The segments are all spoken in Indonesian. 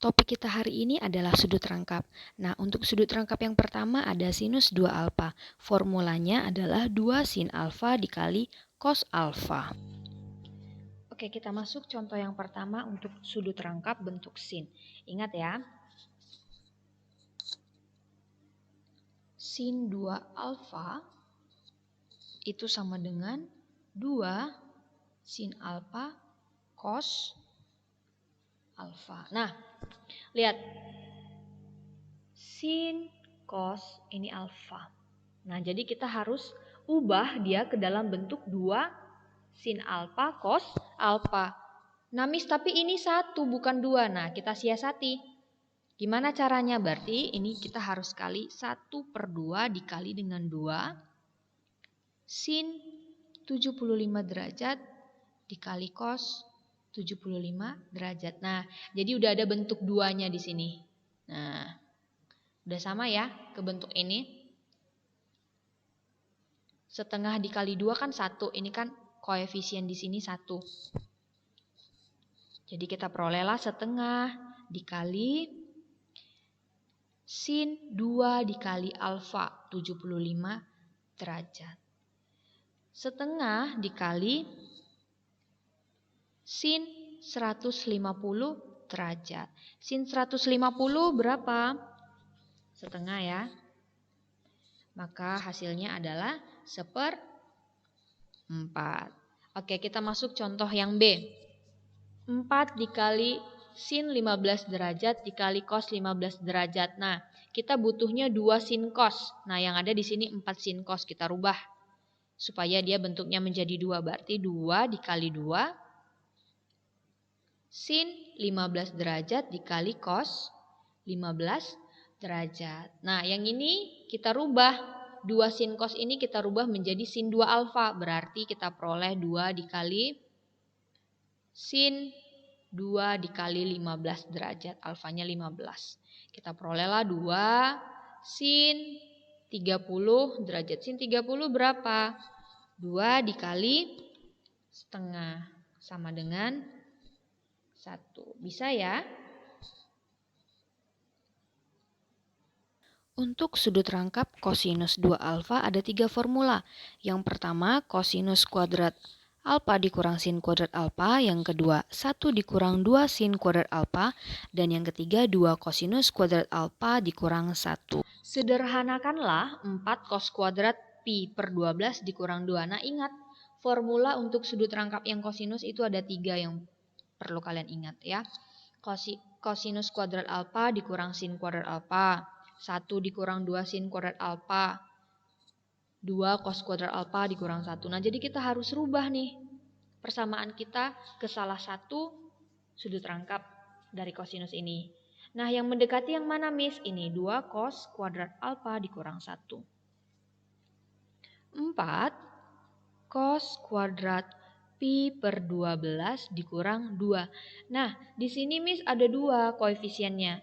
Topik kita hari ini adalah sudut rangkap. Nah, untuk sudut rangkap yang pertama ada sinus 2 alfa. Formulanya adalah 2 sin alfa dikali cos alfa. Oke, kita masuk contoh yang pertama untuk sudut rangkap bentuk sin. Ingat ya, sin 2 alfa itu sama dengan 2 sin alfa cos alfa. Nah, lihat. Sin, cos, ini alfa. Nah, jadi kita harus ubah dia ke dalam bentuk 2 sin alfa, cos alfa. Nah, Miss, tapi ini 1 bukan 2. Nah, kita siasati. Gimana caranya? Berarti ini kita harus kali 1/2 dikali dengan 2 sin 75 derajat dikali cos 75 derajat. Nah, jadi udah ada bentuk 2-nya di sini. Nah, udah sama ya ke bentuk ini. Setengah dikali 2 kan 1. Ini kan koefisien di sini 1. Jadi kita perolehlah setengah dikali sin 2 dikali alfa 75 derajat. Setengah dikali sin 150 derajat. Sin 150 berapa? Setengah ya. Maka hasilnya adalah 1/4. Oke, kita masuk contoh yang B. 4 dikali sin 15 derajat dikali cos 15 derajat. Nah, kita butuhnya 2 sin cos. Nah, yang ada di sini 4 sin cos. Kita rubah supaya dia bentuknya menjadi 2. Berarti 2 dikali 2 sin 15 derajat dikali cos 15 derajat. Nah, yang ini kita rubah. 2 sin cos ini kita rubah menjadi sin 2 alfa. Berarti kita peroleh 2 dikali sin 2 dikali 15 derajat. Alfanya 15. Kita perolehlah 2 sin 30 derajat. Sin 30 berapa? 2 dikali setengah. Sama dengan 1. Bisa ya? Untuk sudut rangkap kosinus 2 alfa ada 3 formula. Yang pertama kosinus kuadrat alfa dikurang sin kuadrat alfa. Yang kedua 1 dikurang 2 sin kuadrat alfa. Dan yang ketiga 2 kosinus kuadrat alfa dikurang 1. Sederhanakanlah 4 cos kuadrat pi per 12 dikurang 2. Nah, ingat formula untuk sudut rangkap yang kosinus itu ada 3 yang perlu kalian ingat ya. Kosinus kuadrat alfa dikurang sin kuadrat alfa. 1 dikurang 2 sin kuadrat alfa. 2 cos kuadrat alfa dikurang 1. Nah, jadi kita harus rubah nih persamaan kita ke salah satu sudut rangkap dari kosinus ini. Nah, yang mendekati yang mana, Miss? Ini 2 cos kuadrat alfa dikurang 1. 4 cos kuadrat pi per 12 dikurang 2. Nah, di sini Miss ada 2 koefisiennya.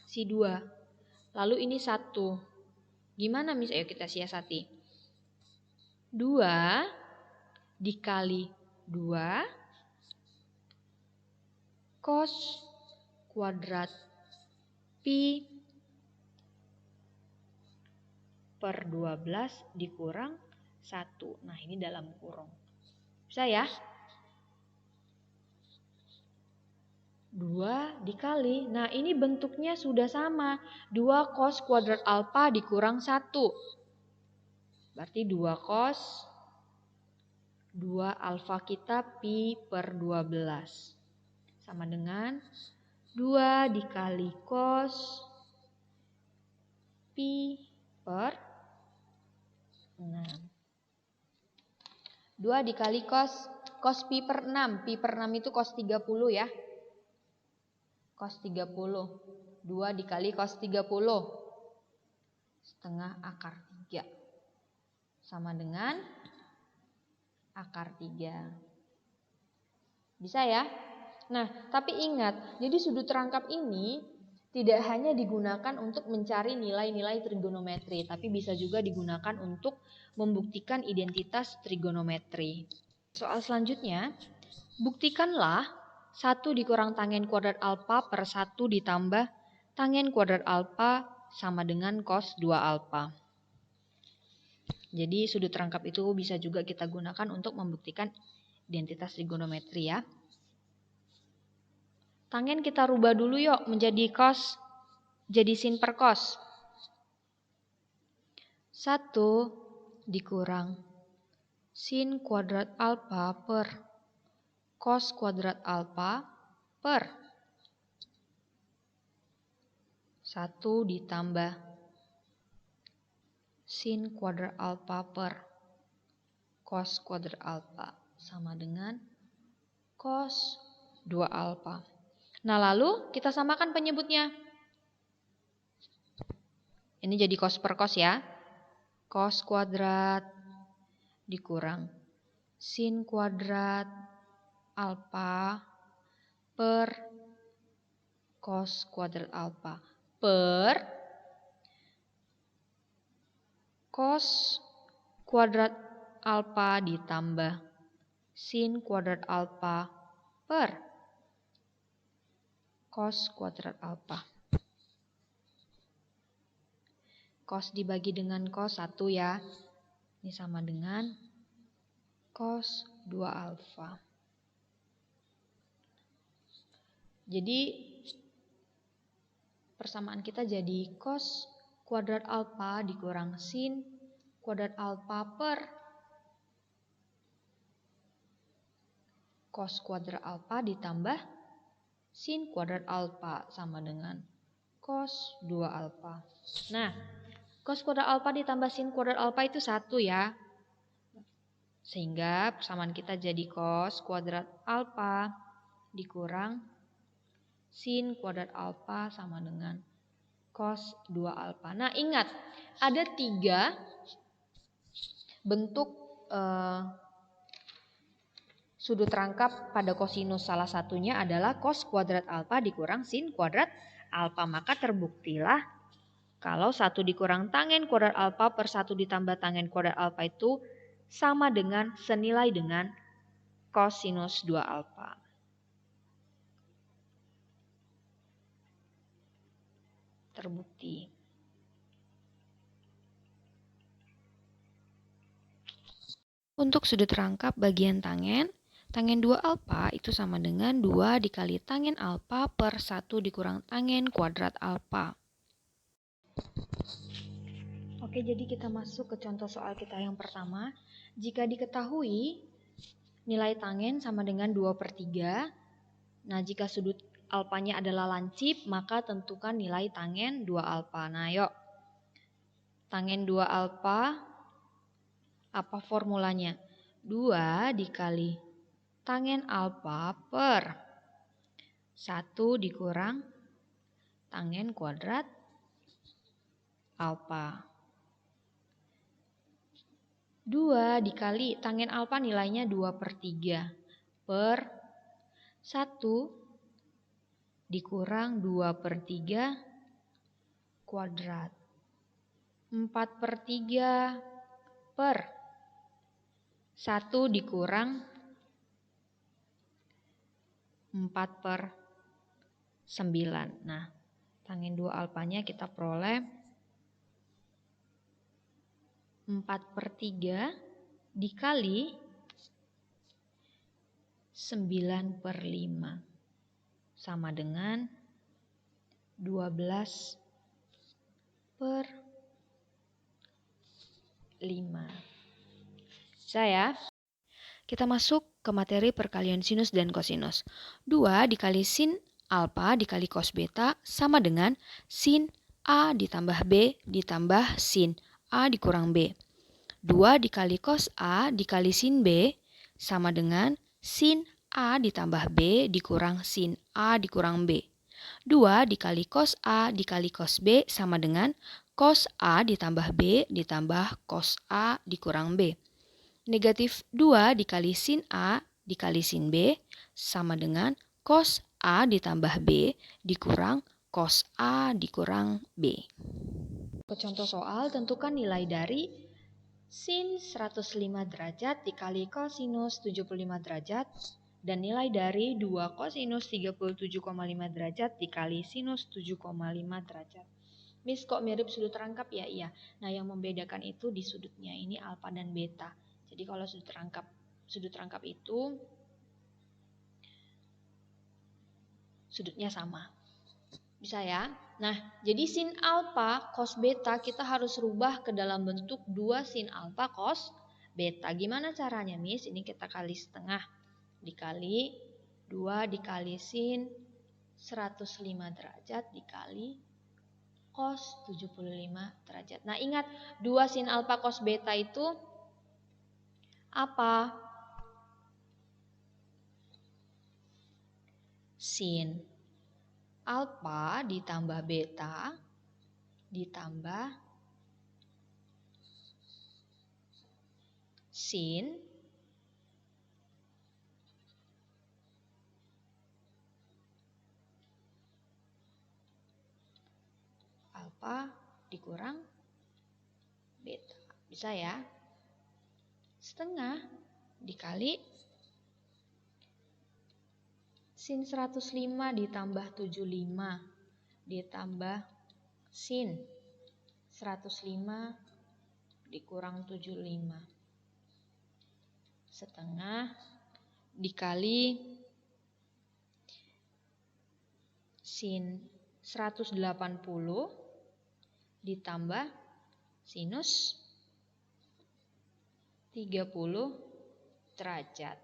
Si 2. Lalu ini 1. Gimana Miss? Ayo kita siasati. 2 dikali 2 cos kuadrat pi per 12 dikurang 1. Nah, ini dalam kurung. Bisa ya? 2 dikali. Nah, ini bentuknya sudah sama. 2 cos kuadrat alfa dikurang 1. Berarti 2 cos 2 alfa kita pi per 12. Sama dengan 2 dikali cos pi per 6. 2 dikali cos pi per 6. Pi per 6 itu cos 30 ya. Cos 30. 2 dikali cos 30. Setengah akar 3. Sama dengan akar 3. Bisa ya? Nah, tapi ingat, jadi sudut rangkap ini tidak hanya digunakan untuk mencari nilai-nilai trigonometri, tapi bisa juga digunakan untuk membuktikan identitas trigonometri. Soal selanjutnya, buktikanlah 1 dikurang tangen kuadrat alfa per 1 ditambah tangen kuadrat alfa sama dengan cos 2 alfa. Jadi sudut rangkap itu bisa juga kita gunakan untuk membuktikan identitas trigonometri ya. Tangen kita rubah dulu yuk menjadi cos, jadi sin per cos. 1 dikurang sin kuadrat alfa per cos kuadrat alfa per 1 ditambah sin kuadrat alfa per cos kuadrat alfa sama dengan cos 2 alfa. Nah, lalu kita samakan penyebutnya. Ini jadi cos per cos ya. Cos kuadrat dikurang sin kuadrat alfa per cos kuadrat alfa per cos kuadrat alfa ditambah sin kuadrat alfa per cos kuadrat alfa. Cos dibagi dengan cos 1 ya. Ini sama dengan cos 2 alfa. Jadi persamaan kita jadi cos kuadrat alfa dikurang sin kuadrat alfa per cos kuadrat alfa ditambah sin kuadrat alfa sama dengan cos 2 alfa. Nah, cos kuadrat alfa ditambah sin kuadrat alfa itu 1 ya. Sehingga persamaan kita jadi cos kuadrat alfa dikurang sin kuadrat alfa sama dengan cos 2 alfa. Nah, ingat, ada 3 bentuk sudut rangkap pada kosinus. Salah satunya adalah cos kuadrat alfa dikurang sin kuadrat alfa. Maka terbuktilah kalau 1 dikurang tangen kuadrat alfa per 1 ditambah tangen kuadrat alfa itu sama dengan senilai dengan kosinus 2 alfa. Terbukti. Untuk sudut rangkap bagian tangen 2 alfa itu sama dengan 2 dikali tangen alfa per 1 dikurang tangen kuadrat alfa. Oke, jadi kita masuk ke contoh soal kita yang pertama. Jika diketahui nilai tangen sama dengan 2/3, nah jika sudut alfanya adalah lancip, maka tentukan nilai tangen 2 alfa. Nah, yuk. Tangen 2 alfa, apa formulanya? 2 dikali tangen alfa per 1 dikurang tangen kuadrat alfa. 2 dikali tangen alfa nilainya 2/3 per 1 dikurang 2/3 kuadrat. 4/3 per 1 dikurang 4/9. Nah, tangen 2 alfanya kita peroleh 4/3 dikali 9/5 sama dengan 12/5. Bisa ya? Kita masuk ke materi perkalian sinus dan kosinus. 2 dikali sin alfa dikali cos beta sama dengan sin A ditambah B ditambah sin A dikurang B. 2 dikali cos A dikali sin B sama dengan sin A ditambah B dikurang sin A dikurang B. 2 dikali cos A dikali cos B sama dengan cos A ditambah B ditambah cos A dikurang B. Negatif 2 dikali sin A dikali sin B sama dengan cos A ditambah B dikurang cos A dikurang B. Ke contoh soal, tentukan nilai dari sin 105 derajat dikali kosinus 75 derajat Dan nilai dari 2 kosinus 37,5 derajat dikali sinus 7,5 derajat. Miss, kok mirip sudut rangkap? Ya iya. Nah, yang membedakan itu di sudutnya, ini alfa dan beta. Jadi kalau sudut rangkap itu sudutnya sama. Bisa ya? Nah, jadi sin alfa cos beta kita harus rubah ke dalam bentuk 2 sin alfa cos beta. Gimana caranya, Miss? Ini kita kali setengah. Dikali 2 dikali sin 105 derajat dikali cos 75 derajat. Nah, ingat 2 sin alfa cos beta itu apa? Sin alfa ditambah beta ditambah sin alfa dikurang beta. Bisa ya? Setengah dikali sin 105 ditambah 75 ditambah sin 105 dikurang 75. Setengah dikali sin 180 ditambah sinus 30 derajat.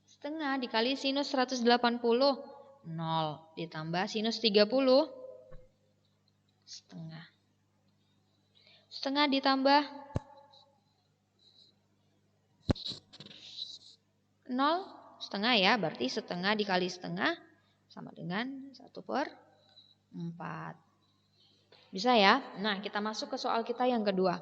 Setengah dikali sinus 180, 0 ditambah sinus 30, setengah. Setengah ditambah 0, setengah ya, berarti setengah dikali setengah sama dengan 1/4. Bisa ya? Nah, kita masuk ke soal kita yang kedua.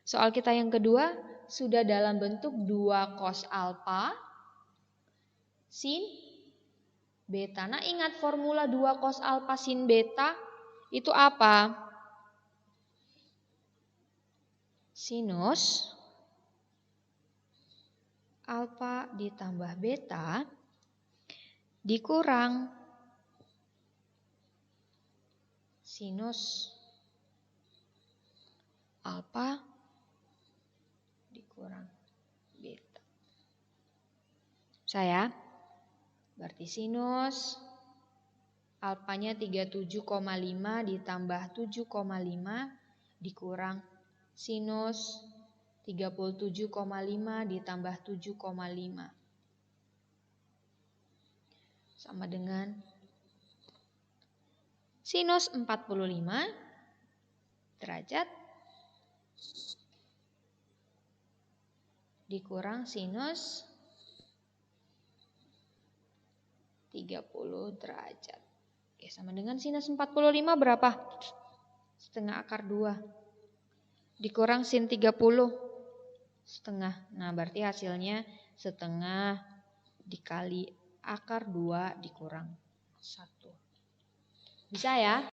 Soal kita yang kedua sudah dalam bentuk 2 cos alfa sin beta. Nah, ingat formula 2 cos alfa sin beta itu apa? Sinus alfa ditambah beta dikurang sinus alfa dikurang beta. Saya berarti sinus alfanya 37,5 ditambah 7,5 dikurang sinus 37,5 ditambah 7,5 sama dengan sinus 45 derajat dikurang sinus 30 derajat. Oke, sama dengan sinus 45 berapa? Setengah akar 2. Dikurang sin 30 setengah. Nah, berarti hasilnya setengah dikali akar 2 dikurang 1. Bisa ya?